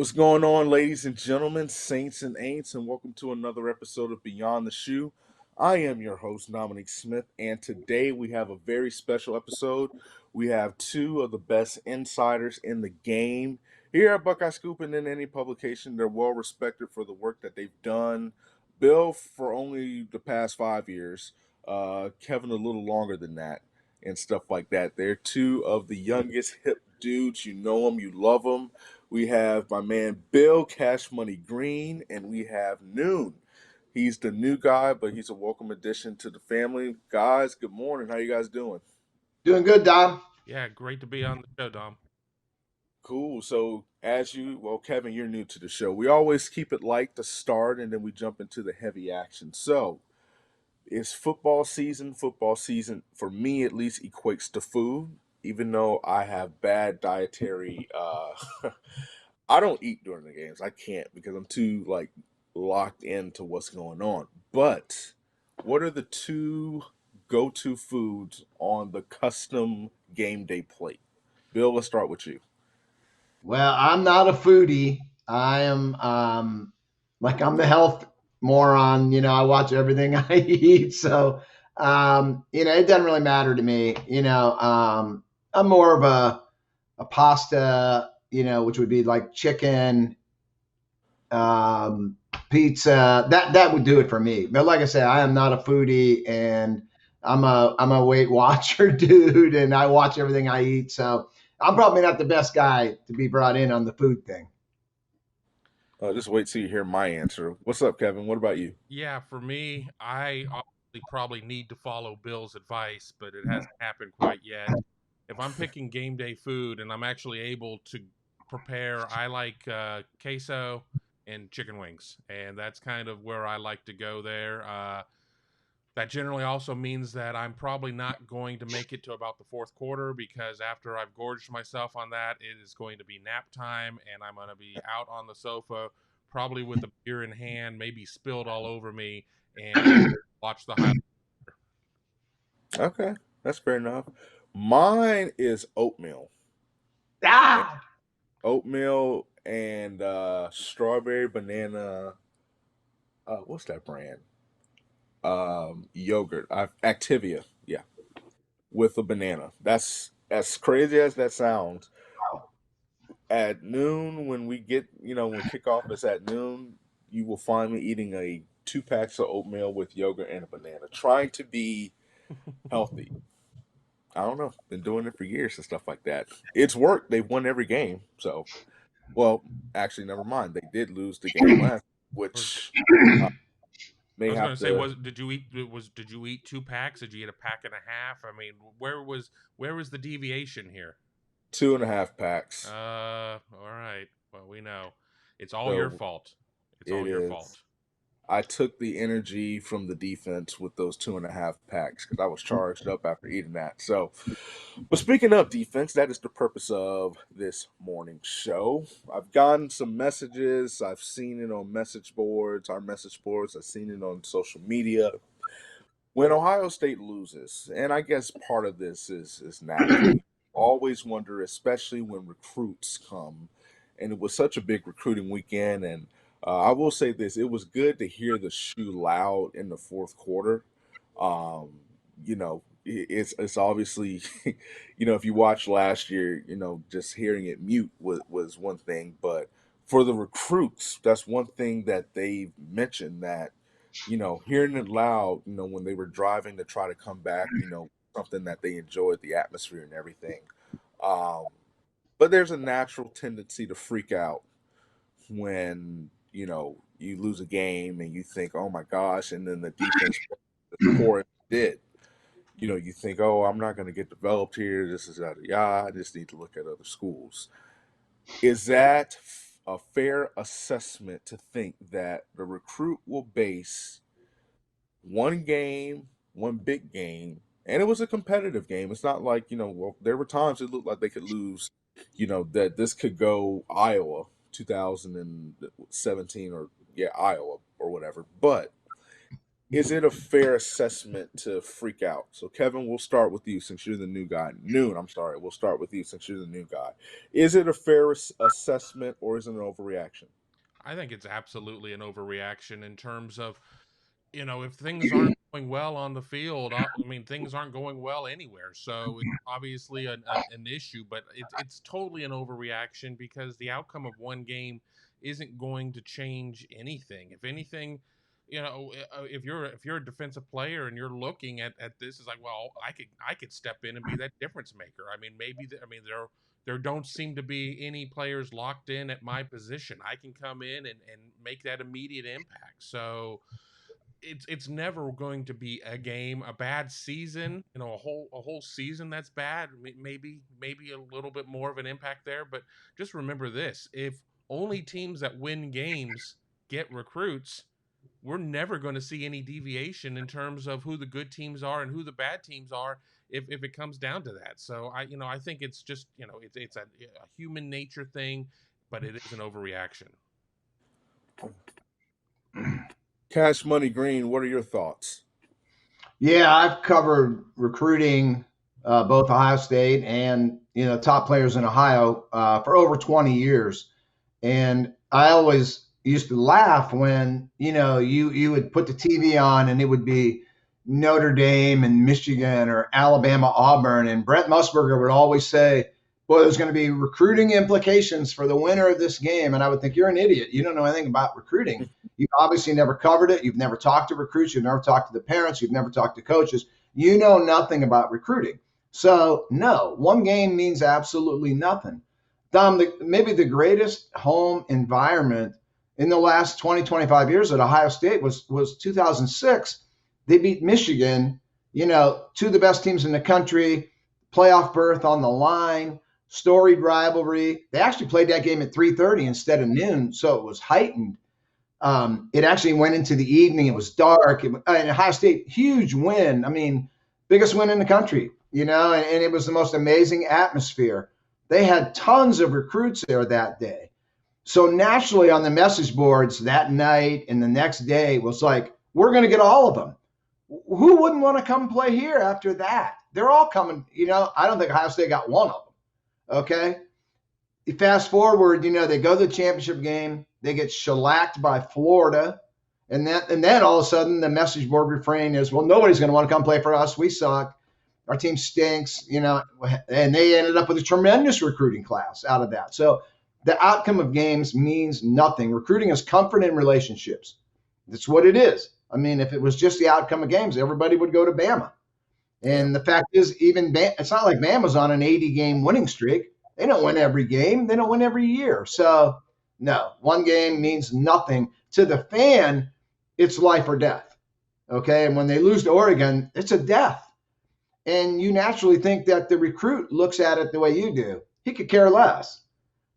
What's going on, ladies and gentlemen, saints and ain'ts, and welcome to another episode of Beyond the Shoe. I am your host, Dominic Smith, and today we have a very special episode. We have two of the best insiders in the game here at Buckeye Scoop and in any publication. They're well respected for the work that they've done. Bill for only the past 5 years, Kevin a little longer than that, and stuff like that. They're two of the youngest hip dudes. You know them, you love them. We have my man Bill Cash Money Green, and we have Noon. He's the new guy, but he's a welcome addition to the family. Guys, good morning. How you guys doing? Doing good, Dom. Yeah, great to be on the show, Dom. Cool. So, Kevin, you're new to the show. We always keep it light to start, and then we jump into the heavy action. So, it's football season. Football season, for me at least, equates to food. Even though I have bad dietary, I don't eat during the games. I can't because I'm too locked into what's going on. But what are the two go-to foods on the custom game day plate? Bill, let's start with you. Well, I'm not a foodie. I am I'm the health moron. I watch everything I eat. So it doesn't really matter to me. I'm more of a pasta, which would be like chicken, pizza. That would do it for me. But like I said, I am not a foodie and I'm a Weight Watcher dude and I watch everything I eat. So I'm probably not the best guy to be brought in on the food thing. Just wait till you hear my answer. What's up, Kevin? What about you? Yeah, for me, I obviously probably need to follow Bill's advice, but it hasn't happened quite yet. If I'm picking game day food and I'm actually able to prepare, I like queso and chicken wings, and that's kind of where I like to go there. That generally also means that I'm probably not going to make it to about the fourth quarter because after I've gorged myself on that, it is going to be nap time and I'm going to be out on the sofa, probably with a beer in hand, maybe spilled all over me, and watch the highlights. Okay, that's fair enough. Mine is oatmeal. Ah, Oatmeal and strawberry banana. What's that brand? Yogurt. Activia. Yeah, with a banana. That's as crazy as that sounds. At noon, when we get, when kickoff is at noon, you will find me eating a 2 packs of oatmeal with yogurt and a banana, trying to be healthy. I don't know. Been doing it for years and stuff like that. It's worked. They've won every game. So, well, actually, never mind. They did lose the game last, Or, which I uh, may was going have to say, to did you eat 2 packs? Did you eat a pack and a half? I mean, where was the deviation here? 2.5 packs. All right. Well, we know it's all your So fault. It's it all your is. fault. I took the energy from the defense with those 2.5 packs because I was charged up after eating that. So, but speaking of defense, that is the purpose of this morning show. I've gotten some messages. I've seen it on message boards, our message boards. I've seen it on social media. When Ohio State loses, and I guess part of this is natural, you always wonder, especially when recruits come, and it was such a big recruiting weekend. And I will say this: it was good to hear the shoe loud in the fourth quarter. Um, it's obviously, if you watched last year, just hearing it mute was one thing, but for the recruits, that's one thing that they mentioned that hearing it loud, when they were driving to try to come back, something that they enjoyed the atmosphere and everything. Um, but there's a natural tendency to freak out when, you lose a game and you think, oh my gosh, and then the defense is poor as it did. You think, oh, I'm not going to get developed here. This is yada yada. I just need to look at other schools. Is that a fair assessment to think that the recruit will base one game, one big game, and it was a competitive game. It's not like, well, there were times it looked like they could lose, that this could go Iowa 2017 or, yeah, Iowa or whatever. But is it a fair assessment to freak out? So, Kevin, we'll start with you since you're the new guy. Noon, I'm sorry. We'll start with you since you're the new guy. Is it a fair assessment or is it an overreaction? I think it's absolutely an overreaction in terms of, if things aren't going well on the field, I mean, things aren't going well anywhere. So it's obviously an issue, but it's totally an overreaction because the outcome of one game isn't going to change anything. If anything, if you're a defensive player and you're looking at this, it's like, well, I could step in and be that difference maker. I mean, there don't seem to be any players locked in at my position. I can come in and make that immediate impact. So it's never going to be a game, a bad season, a whole season that's bad. Maybe a little bit more of an impact there, but just remember this: if only teams that win games get recruits, we're never going to see any deviation in terms of who the good teams are and who the bad teams are if it comes down to that. So I think it's just, it's a human nature thing, but it is an overreaction. Cash Money Green, what are your thoughts? Yeah, I've covered recruiting, both Ohio State and top players in Ohio, for over 20 years, and I always used to laugh when you would put the TV on and it would be Notre Dame and Michigan or Alabama Auburn, and Brent Musburger would always say, "Boy, there's going to be recruiting implications for the winner of this game," and I would think, "You're an idiot. You don't know anything about recruiting. You've obviously never covered it. You've never talked to recruits. You've never talked to the parents. You've never talked to coaches. You know nothing about recruiting." So, no, one game means absolutely nothing. Dom, maybe the greatest home environment in the last 20, 25 years at Ohio State was 2006. They beat Michigan, two of the best teams in the country, playoff berth on the line, storied rivalry. They actually played that game at 3:30 instead of noon, so it was heightened. It actually went into the evening. It was dark. And Ohio State, huge win. I mean, biggest win in the country, and it was the most amazing atmosphere. They had tons of recruits there that day. So naturally on the message boards that night and the next day was like, we're going to get all of them. Who wouldn't want to come play here after that? They're all coming. I don't think Ohio State got one of them. Okay. You fast forward, they go to the championship game. They get shellacked by Florida. And then all of a sudden the message board refrain is, well, nobody's going to want to come play for us. We suck. Our team stinks, and they ended up with a tremendous recruiting class out of that. So the outcome of games means nothing. Recruiting is comfort in relationships. That's what it is. I mean, if it was just the outcome of games, everybody would go to Bama. And the fact is, it's not like Bama's on an 80-game winning streak. They don't win every game. They don't win every year. So, no, one game means nothing. To the fan, it's life or death. Okay? And when they lose to Oregon, it's a death. And you naturally think that the recruit looks at it the way you do. He could care less.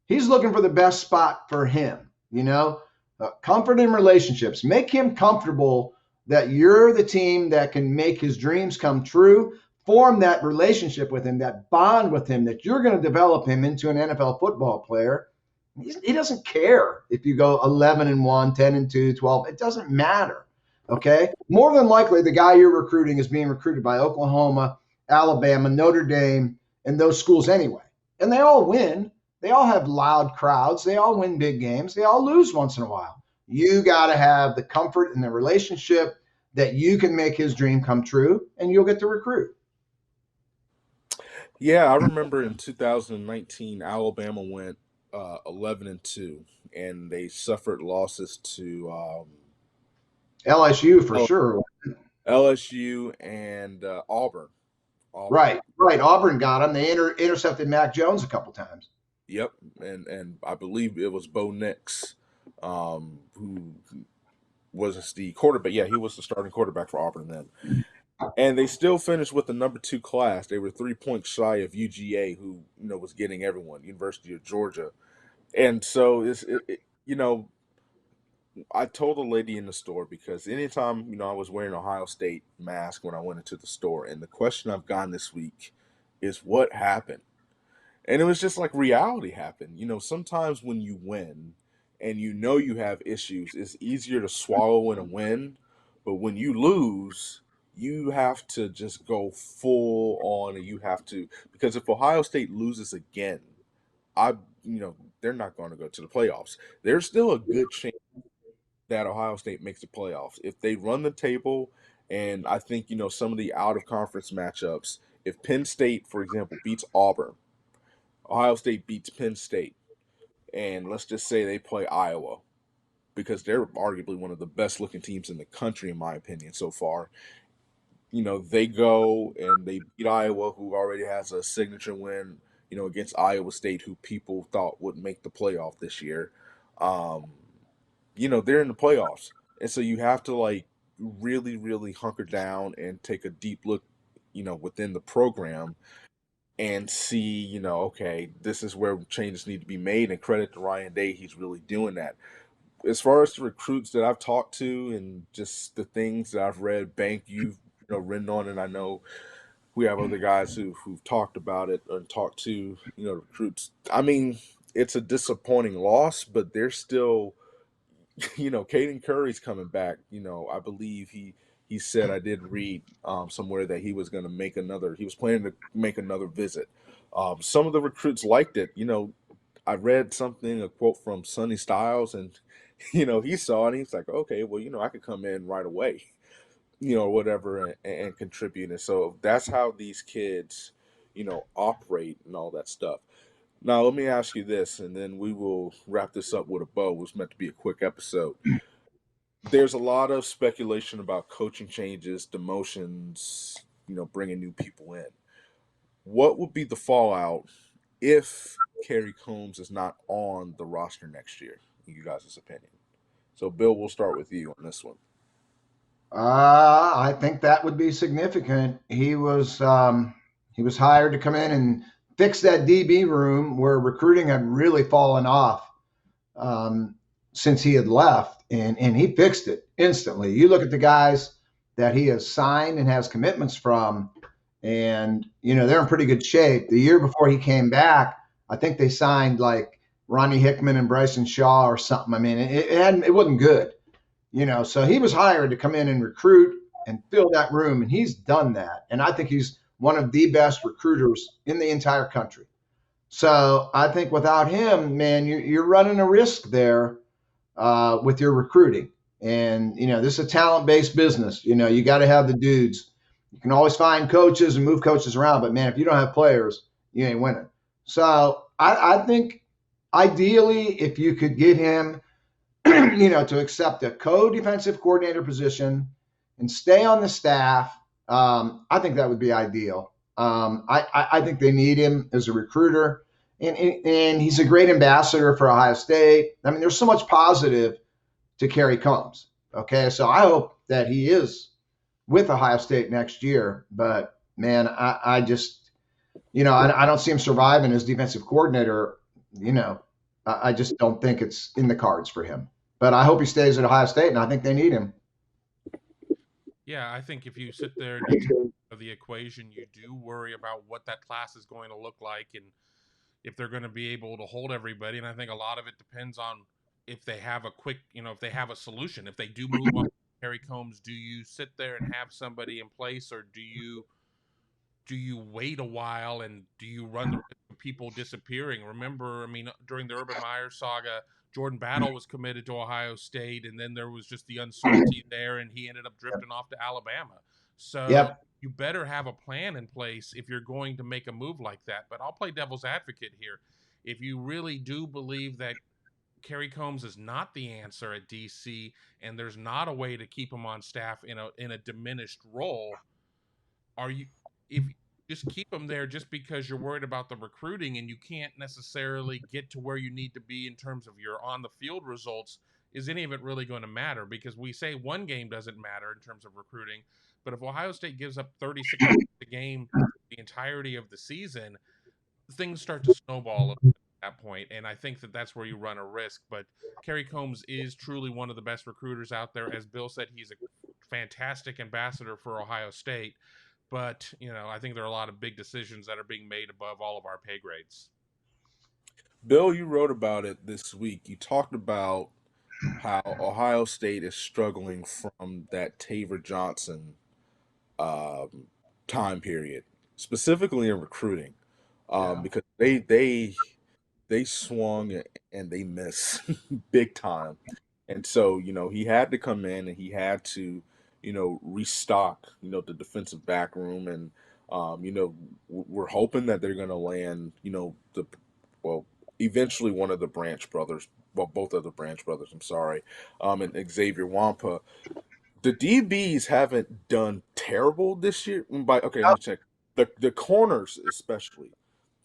He's looking for the best spot for him, comfort in relationships. Make him comfortable that you're the team that can make his dreams come true. Form that relationship with him, that bond with him, that you're going to develop him into an NFL football player. He doesn't care if you go 11-1, 10-2, 12. It doesn't matter. Okay. More than likely, the guy you're recruiting is being recruited by Oklahoma, Alabama, Notre Dame, and those schools anyway. And they all win. They all have loud crowds. They all win big games. They all lose once in a while. You got to have the comfort in the relationship that you can make his dream come true, and you'll get to recruit. Yeah, I remember in 2019, Alabama went 11-2, and they suffered losses to LSU for sure. LSU and Auburn. Right. Auburn got them. They intercepted Mac Jones a couple times. Yep, and I believe it was Bo Nix, who was the quarterback. Yeah, he was the starting quarterback for Auburn then. And they still finished with the number 2 class. They were 3 points shy of UGA, who was getting everyone, University of Georgia. And so I told a lady in the store, because anytime I was wearing an Ohio State mask when I went into the store, and the question I've gotten this week is what happened. And it was just like reality happened. Sometimes when you win and you have issues, it's easier to swallow in a win But when you lose, you have to just go full on, and you have to, because if Ohio State loses again, I they're not going to go to the playoffs. There's still a good chance that Ohio State makes the playoffs if they run the table. And I think some of the out of conference matchups. If Penn State, for example, beats Auburn, Ohio State beats Penn State, and let's just say they play Iowa, because they're arguably one of the best looking teams in the country, in my opinion, so far. They go and they beat Iowa, who already has a signature win, against Iowa State, who people thought would make the playoff this year. Um, they're in the playoffs. And so you have to like really, really hunker down and take a deep look, within the program and see, okay, this is where changes need to be made. And credit to Ryan Day, he's really doing that. As far as the recruits that I've talked to and just the things that I've read, Bank, you've written on, and I know we have other guys who've talked about it and talked to recruits. I mean, it's a disappointing loss, but they're still, Caden Curry's coming back. I believe he said, I did read somewhere that he was going to make another. He was planning to make another visit. Some of the recruits liked it. I read something, a quote from Sonny Styles, and he saw it and he's like, okay, well, I could come in right away, or whatever, and contribute. And so that's how these kids, operate and all that stuff. Now, let me ask you this, and then we will wrap this up with a bow. It was meant to be a quick episode. There's a lot of speculation about coaching changes, demotions, bringing new people in. What would be the fallout if Kerry Combs is not on the roster next year, in you guys' opinion? So, Bill, we'll start with you on this one. I think that would be significant. He was hired to come in and fix that DB room where recruiting had really fallen off um, since he had left, and he fixed it instantly. You look at the guys that he has signed and has commitments from, and they're in pretty good shape. The year before he came back, I think they signed like Ronnie Hickman and Bryson Shaw or something. I mean, it wasn't good. So he was hired to come in and recruit and fill that room, and he's done that. And I think he's one of the best recruiters in the entire country. So I think without him, man, you're running a risk there with your recruiting. And this is a talent-based business. You got to have the dudes. You can always find coaches and move coaches around, but man, if you don't have players, you ain't winning. So I think ideally, if you could get him to accept a co-defensive coordinator position and stay on the staff, I think that would be ideal. I think they need him as a recruiter, and he's a great ambassador for Ohio State. I mean, there's so much positive to Kerry Combs. Okay, so I hope that he is with Ohio State next year. But man, I just, I don't see him surviving as defensive coordinator. I just don't think it's in the cards for him. But I hope he stays at Ohio State, and I think they need him. Yeah, I think if you sit there and you take out of the equation, you do worry about what that class is going to look like and if they're going to be able to hold everybody. And I think a lot of it depends on if they have a quick, if they have a solution. If they do move on Harry Combs, do you sit there and have somebody in place, or do you wait a while and do you run the risk of people disappearing? Remember, I mean, during the Urban Meyer saga, Jordan Battle was committed to Ohio State, and then there was just the uncertainty there, and he ended up drifting off to Alabama. So Yep. you better have a plan in place if you're going to make a move like that. But I'll play devil's advocate here. If you really do believe that Kerry Combs is not the answer at DC, and there's not a way to keep him on staff in a diminished role, are you if just keep them there just because you're worried about the recruiting and you can't necessarily get to where you need to be in terms of your on the field results, is any of it really going to matter? Because we say one game doesn't matter in terms of recruiting, but if Ohio State gives up 36 a game the entirety of the season, things start to snowball at that point, and I think that that's where you run a risk. But Kerry Combs is truly one of the best recruiters out there. As Bill said, he's a fantastic ambassador for Ohio State, but I think there are a lot of big decisions that are being made above all of our pay grades. Bill, you wrote about it this week. You talked about how Ohio State is struggling from that Taver Johnson um, time period, specifically in recruiting, Yeah. because they swung and they missed big time. And so, he had to come in and he had to, restock, the defensive back room. And, we're hoping that they're going to land, well, eventually one of the Branch brothers, well, both of the Branch brothers, I'm sorry, and Xavier Wampa. The DBs haven't done terrible this year. Okay, let me check. The corners especially.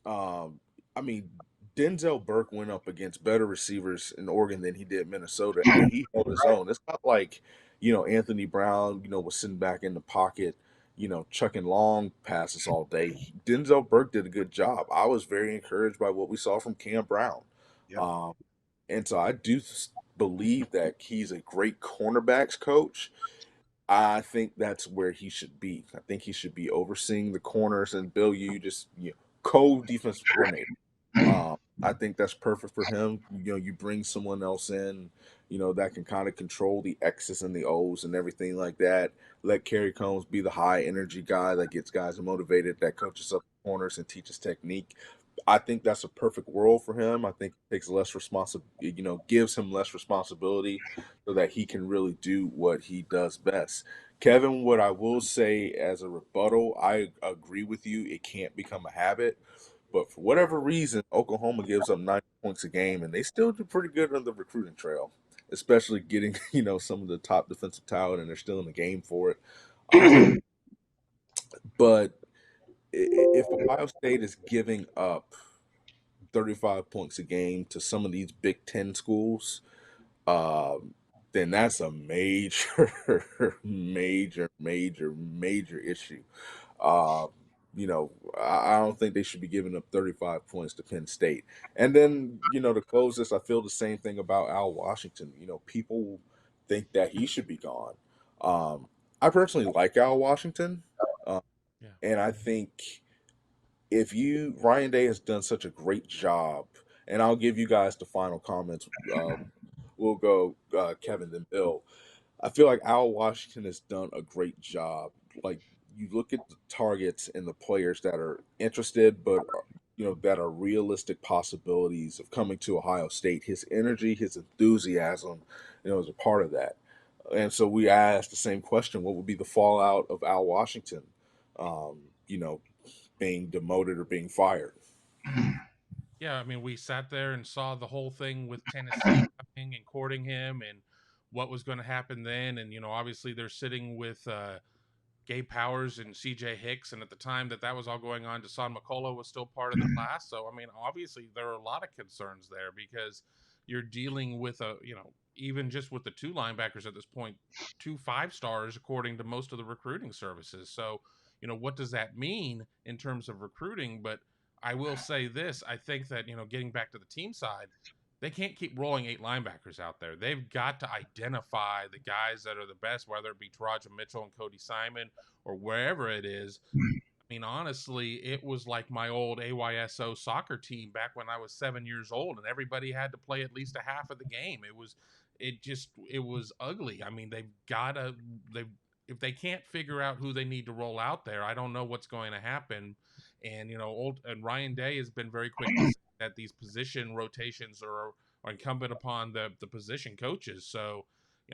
Um, I mean, Denzel Burke went up against better receivers in Oregon than he did Minnesota, and he held his own. It's not like, Anthony Brown, was sitting back in the pocket, chucking long passes all day. Denzel Burke did a good job. I was very encouraged by what we saw from Cam Brown. Yep. Um, and so I do believe that he's a great cornerbacks coach. I think that's where he should be. I think he should be overseeing the corners, and Bill, you just co-defensive coordinator. I think that's perfect for him. You bring someone else in, that can kind of control the X's and the O's and everything like that. Let Kerry Combs be the high energy guy that gets guys motivated, that coaches up the corners and teaches technique. I think that's a perfect world for him. I think it takes less responsibility, gives him less responsibility so that he can really do what he does best. Kevin, what I will say as a rebuttal, I agree with you. It can't become a habit. But for whatever reason, Oklahoma gives up 90 points a game, and they still do pretty good on the recruiting trail, especially getting, some of the top defensive talent, and they're still in the game for it. But if Ohio State is giving up 35 points a game to some of these Big Ten schools, then that's a major, major issue. Uh, I don't think they should be giving up 35 points to Penn State. And then, to close this, I feel the same thing about Al Washington. People think that he should be gone. I personally like Al Washington, uh, Yeah. and I think Ryan Day has done such a great job, and I'll give you guys the final comments. We'll go Kevin then Bill. I feel like Al Washington has done a great job. Like, you look at the targets and the players that are interested, but that are realistic possibilities of coming to Ohio State. His energy, his enthusiasm, is a part of that. And so we asked the same question: what would be the fallout of Al Washington, um, you know, being demoted or being fired? Yeah, I mean, we sat there and saw the whole thing with Tennessee coming and courting him and what was going to happen then. And, obviously they're sitting with Gabe Powers and CJ Hicks. And at the time that was all going on, Desan McCullough was still part of the class. So, I mean, obviously there are a lot of concerns there because you're dealing with even just with the two linebackers at this point, 2 5 stars, according to most of the recruiting services. So, what does that mean in terms of recruiting? But I will say this: I think that getting back to the team side, they can't keep rolling 8 linebackers out there. They've got to identify the guys that are the best, whether it be Taraja Mitchell and Cody Simon or wherever it is. I mean, honestly, it was like my old AYSO soccer team back when I was 7 years old, and everybody had to play at least a half of the game. It was ugly. I mean, they if they can't figure out who they need to roll out there, I don't know what's going to happen. And and Ryan Day has been very quick to say that these position rotations are incumbent upon the position coaches. So,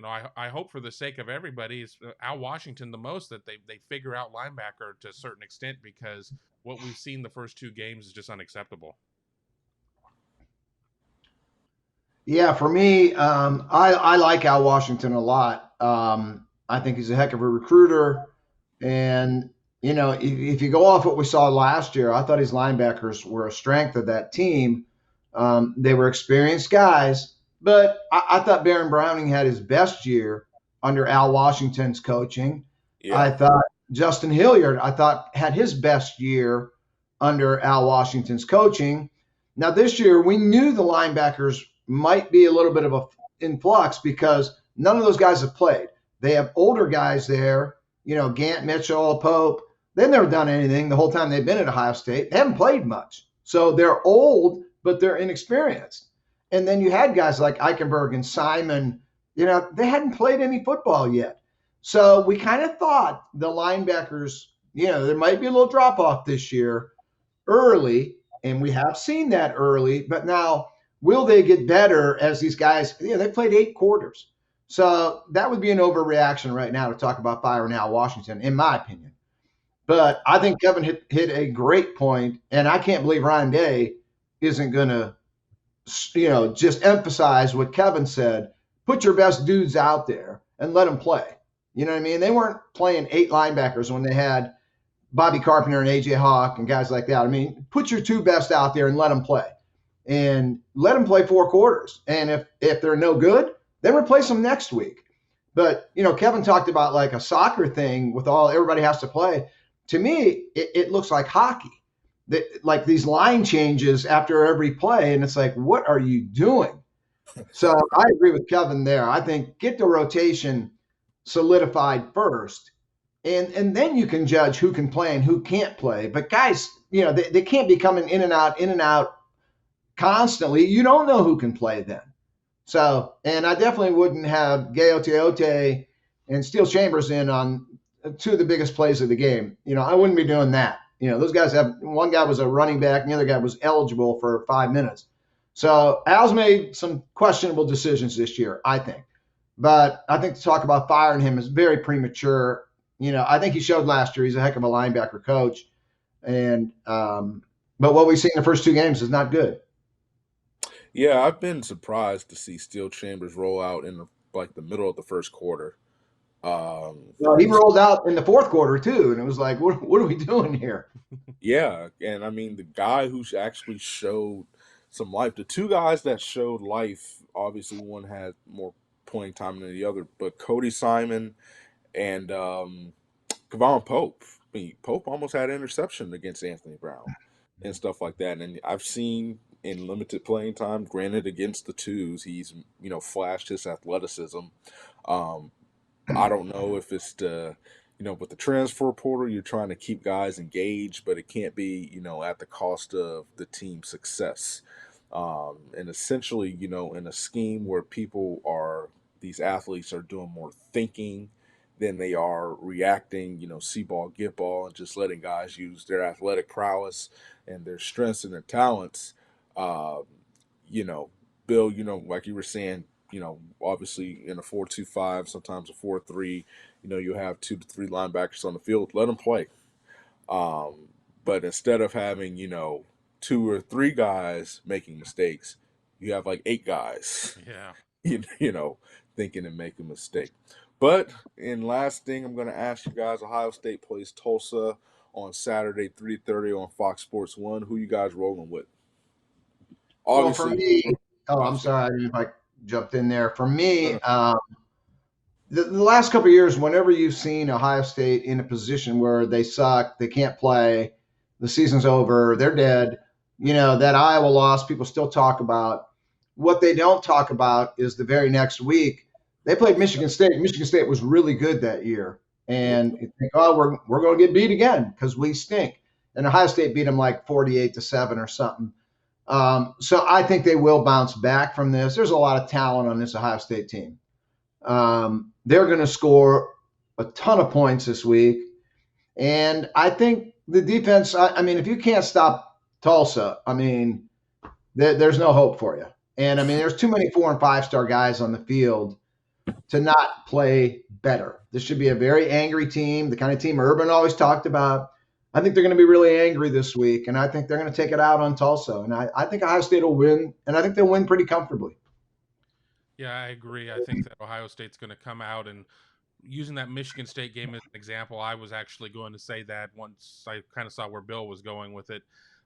I hope for the sake of everybody, is Al Washington the most, that they figure out linebacker to a certain extent, because what we've seen the first 2 games is just unacceptable. Yeah, for me, I like Al Washington a lot. I think he's a heck of a recruiter. And, if you go off what we saw last year, I thought his linebackers were a strength of that team. They were experienced guys, but I thought Baron Browning had his best year under Al Washington's coaching. Yeah, I thought Justin Hilliard, I thought, had his best year under Al Washington's coaching. Now, this year, we knew the linebackers might be a little bit of a influx because none of those guys have played. They have older guys there, Gant, Mitchell, Pope. They've never done anything the whole time they've been at Ohio State. They haven't played much. So they're old, but they're inexperienced. And then you had guys like Eichenberg and Simon They hadn't played any football yet. So we kind of thought the linebackers, there might be a little drop off this year early, and we have seen that early, but now will they get better as these guys, they played 8 quarters. So that would be an overreaction right now to talk about firing Al Washington, in my opinion. But I think Kevin hit a great point, and I can't believe Ryan Day isn't going to, just emphasize what Kevin said. Put your best dudes out there and let them play. You know what I mean? They weren't playing 8 linebackers when they had Bobby Carpenter and AJ Hawk and guys like that. I mean, put your 2 best out there and let them play, and let them play 4 quarters. And if they're no good, then replace them next week. But Kevin talked about like a soccer thing with everybody has to play. To me, it looks like hockey. Like these line changes after every play, and it's like, what are you doing? So I agree with Kevin there. I think get the rotation solidified first, and then you can judge who can play and who can't play. But guys, they can't be coming in and out constantly. You don't know who can play then. So, and I definitely wouldn't have Gayote and Steel Chambers in on 2 of the biggest plays of the game. I wouldn't be doing that. Those guys one guy was a running back and the other guy was eligible for 5 minutes. So Al's made some questionable decisions this year, I think. But I think to talk about firing him is very premature. I think he showed last year he's a heck of a linebacker coach. And but what we've seen in the first 2 games is not good. Yeah, I've been surprised to see Steel Chambers roll out in the middle of the first quarter. Well, he He's rolled out in the 4th quarter too, and it was like, what are we doing here? Yeah, and I mean the guy who's actually showed some life. The 2 guys that showed life, obviously one had more playing time than the other, but Cody Simon and Kevon Pope. I mean, Pope almost had an interception against Anthony Brown and stuff like that. And I've seen in limited playing time, granted against the twos, he's flashed his athleticism. Um, I don't know if it's with the transfer portal, you're trying to keep guys engaged, but it can't be, at the cost of the team's success. And essentially, in a scheme where these athletes are doing more thinking than they are reacting, see ball, get ball, and just letting guys use their athletic prowess and their strengths and their talents. Um, you know, Bill, like you were saying, obviously in a 4-2-5, sometimes a 4-3, you have 2 to 3 linebackers on the field. Let them play. Um, but instead of having, 2 or 3 guys making mistakes, you have like 8 guys, Yeah. you know, thinking and making a mistake. But in last thing, I'm going to ask you guys: Ohio State plays Tulsa on Saturday, 3:30 on Fox Sports One. Who you guys rolling with? Well, for Obviously, me, I'm Oscar. sorry, I didn't know if I jumped in there. For me, No, the last couple of years, whenever you've seen Ohio State in a position where they suck, they can't play, the season's over, they're dead, that Iowa loss, people still talk about. What they don't talk about is the very next week, they played Michigan State. Michigan State was really good that year. yep. And you think, oh, we're going to get beat again because we stink. And Ohio State beat them like 48-7 or something. So I think they will bounce back from this. There's a lot of talent on this Ohio State team. They're going to score a ton of points this week. And I think the defense, I mean, if you can't stop Tulsa, I mean, there's no hope for you. And I mean, there's too many 4 and 5 star guys on the field to not play better. This should be a very angry team, the kind of team Urban always talked about. I think they're going to be really angry this week, and I think they're going to take it out on Tulsa. And I think Ohio State will win, and I think they'll win pretty comfortably. Yeah, I agree. I think that Ohio State's going to come out, and using that Michigan State game as an example, I was actually going to say that once I kind of saw where Bill was going with it.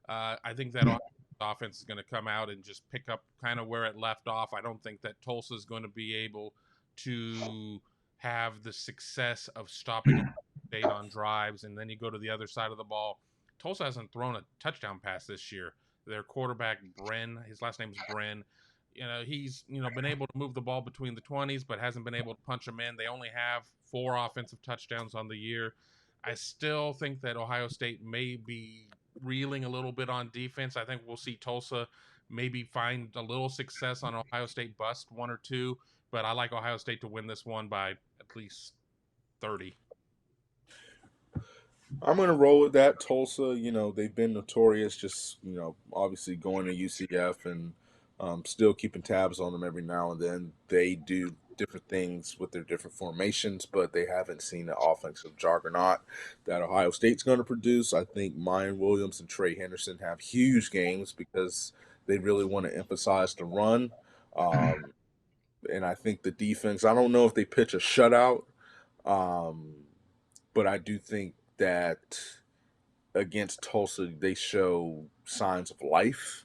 I think that offense is going to come out and just pick up kind of where it left off. I don't think that Tulsa is going to be able to have the success of stopping Ohio State on drives, and then you go to the other side of the ball. Tulsa hasn't thrown a touchdown pass this year. Their quarterback, Bren, his last name is Bren. He's been able to move the ball between the 20s, but hasn't been able to punch them in. They only have 4 offensive touchdowns on the year. I still think that Ohio State may be reeling a little bit on defense. I think we'll see Tulsa maybe find a little success on Ohio State bust 1 or 2, but I like Ohio State to win this one by at least 30. I'm gonna roll with that. Tulsa, they've been notorious, just obviously going to UCF and still keeping tabs on them every now and then. They do different things with their different formations, but they haven't seen the offensive juggernaut that Ohio State's going to produce. I think Mayan Williams and Trey Henderson have huge games because they really want to emphasize the run. Um, and I think the defense. I don't know if they pitch a shutout. Um, but I do think that against Tulsa, they show signs of life,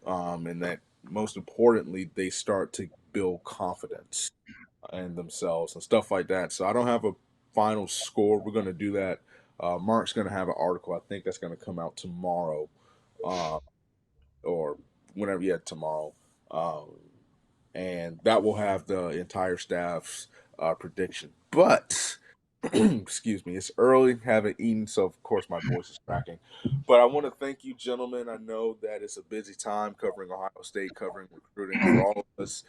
and that most importantly, they start to build confidence in themselves and stuff like that. So I don't have a final score. We're going to do that. Mark's going to have an article. I think that's going to come out tomorrow, uh, or whenever. Yeah, tomorrow. Um, and that will have the entire staff's prediction. But excuse me, it's early, haven't eaten, so of course my voice is cracking. But I want to thank you, gentlemen. I know that it's a busy time covering Ohio State, covering recruiting for all of us.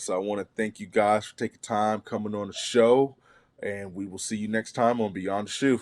So I want to thank you guys for taking time coming on the show, and we will see you next time on Beyond the Shoe.